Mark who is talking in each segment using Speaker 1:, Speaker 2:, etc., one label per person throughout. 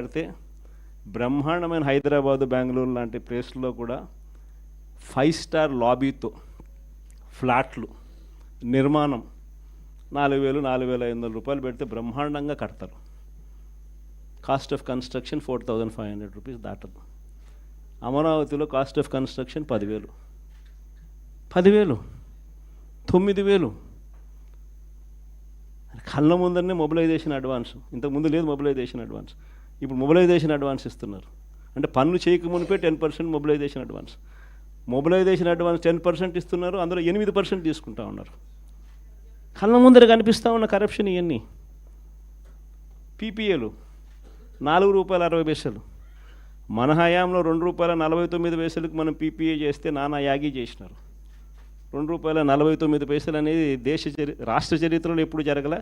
Speaker 1: పెడితే బ్రహ్మాండమైన హైదరాబాదు బెంగళూరు లాంటి ప్లేస్లో కూడా 5 స్టార్ లాబీతో ఫ్లాట్లు నిర్మాణం 4,000-4,500 రూపాయలు పెడితే బ్రహ్మాండంగా కడతారు. కాస్ట్ ఆఫ్ కన్స్ట్రక్షన్ 4,500 రూపీస్ దాటదు. అమరావతిలో కాస్ట్ ఆఫ్ కన్స్ట్రక్షన్ 10,000, 9,000. కళ్ళ ముందరనే మొబిలైజేషన్ అడ్వాన్స్. ఇంతకుముందు లేదు మొబిలైజేషన్ అడ్వాన్స్, ఇప్పుడు మొబిలైజేషన్ అడ్వాన్స్ ఇస్తున్నారు. అంటే పన్ను చేయకమునిపే 10% మొబిలైజేషన్ అడ్వాన్స్. మొబిలైజేషన్ అడ్వాన్స్ 10% ఇస్తున్నారు, అందులో 8% తీసుకుంటా ఉన్నారు. కళ్ళ ముందర కనిపిస్తూ ఉన్న కరప్షన్ ఇవన్నీ. పీపీఏలు ₹4.60. మన హయాంలో ₹2.49 మనం పీపీఏ చేస్తే నానా యాగి చేసినారు. ₹2.49 అనేది రాష్ట్ర చరిత్రలో ఎప్పుడు జరగల.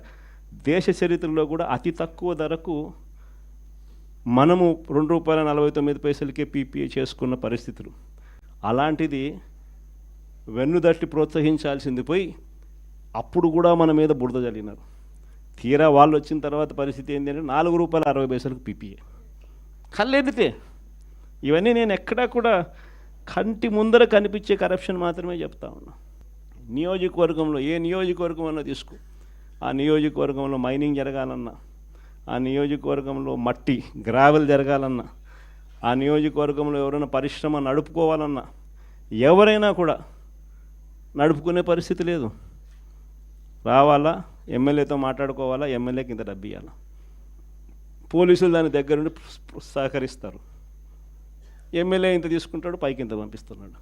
Speaker 1: దేశ చరిత్రలో కూడా అతి తక్కువ ధరకు మనము ₹2.49కే పీపీఏ చేసుకున్న పరిస్థితులు. అలాంటిది వెన్నుదట్టి ప్రోత్సహించాల్సింది పోయి అప్పుడు కూడా మన మీద బురద జల్లినారు. తీరా వాళ్ళు వచ్చిన తర్వాత పరిస్థితి ఏంటి అంటే ₹4.60 పీపీఏ. కళ్ళెదితే ఇవన్నీ నేను ఎక్కడా కూడా కంటి ముందర కనిపించే కరప్షన్ మాత్రమే చెప్తా ఉన్నా. నియోజకవర్గంలో ఏ నియోజకవర్గం అన్నా తీసుకో, ఆ నియోజకవర్గంలో మైనింగ్ జరగాలన్నా, ఆ నియోజకవర్గంలో మట్టి గ్రావెల్ జరగాలన్నా, ఆ నియోజకవర్గంలో ఎవరైనా పరిశ్రమ నడుపుకోవాలన్నా ఎవరైనా కూడా నడుపుకునే పరిస్థితి లేదు. రావాలా, ఎమ్మెల్యేతో మాట్లాడుకోవాలా, ఎమ్మెల్యేకి ఇంత డబ్బు ఇవ్వాలా, పోలీసులు దాని దగ్గర నుండి సహకరిస్తారు. ఎమ్మెల్యే ఇంత తీసుకుంటాడు, పైకి ఇంత పంపిస్తున్నాడు.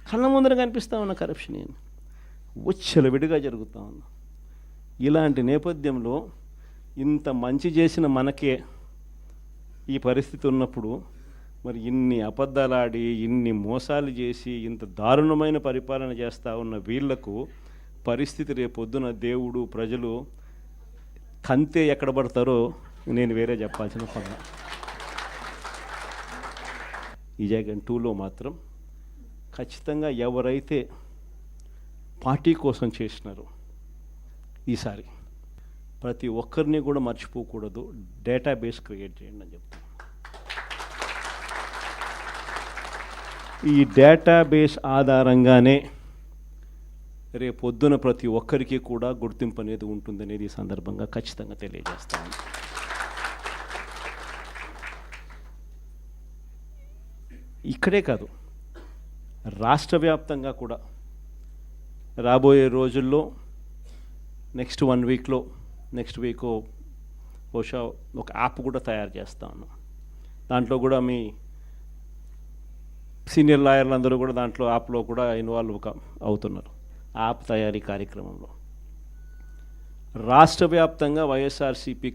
Speaker 1: కళ్ళ ముందర కనిపిస్తూ ఉన్న కరప్షన్ ఏంటి విడిగా జరుగుతూ ఉంది. ఇలాంటి నేపథ్యంలో ఇంత మంచి చేసిన మనకే ఈ పరిస్థితి ఉన్నప్పుడు మరి ఇన్ని అబద్ధాలాడి, ఇన్ని మోసాలు చేసి, ఇంత దారుణమైన పరిపాలన చేస్తూ ఉన్న వీళ్లకు పరిస్థితి రేపొద్దున దేవుడు, ప్రజలు కంతే ఎక్కడ పడతారో నేను వేరే చెప్పాల్సిన పని. ఈ జగన్ 2లో మాత్రం ఖచ్చితంగా ఎవరైతే పార్టీ కోసం చేసినారో ఈసారి ప్రతి ఒక్కరిని కూడా మర్చిపోకూడదు, డేటాబేస్ క్రియేట్ చేయండి అని చెప్తాను. ఈ డేటాబేస్ ఆధారంగానే రేపొద్దున ప్రతి ఒక్కరికి కూడా గుర్తింపు అనేది ఉంటుందనేది ఈ సందర్భంగా ఖచ్చితంగా తెలియజేస్తాను. ఇక్కడే కాదు, రాష్ట్ర వ్యాప్తంగా కూడా రాబోయే రోజుల్లో నెక్స్ట్ 1 వీక్లో, నెక్స్ట్ వీక్ బహుశా ఒక యాప్ కూడా తయారు చేస్తా ఉన్నాం. దాంట్లో కూడా మీ సీనియర్ లాయర్లు అందరూ కూడా దాంట్లో యాప్లో కూడా ఇన్వాల్వ్ అవుతున్నారు. యాప్ తయారీ కార్యక్రమంలో రాష్ట్ర వ్యాప్తంగా వైఎస్ఆర్సీపీ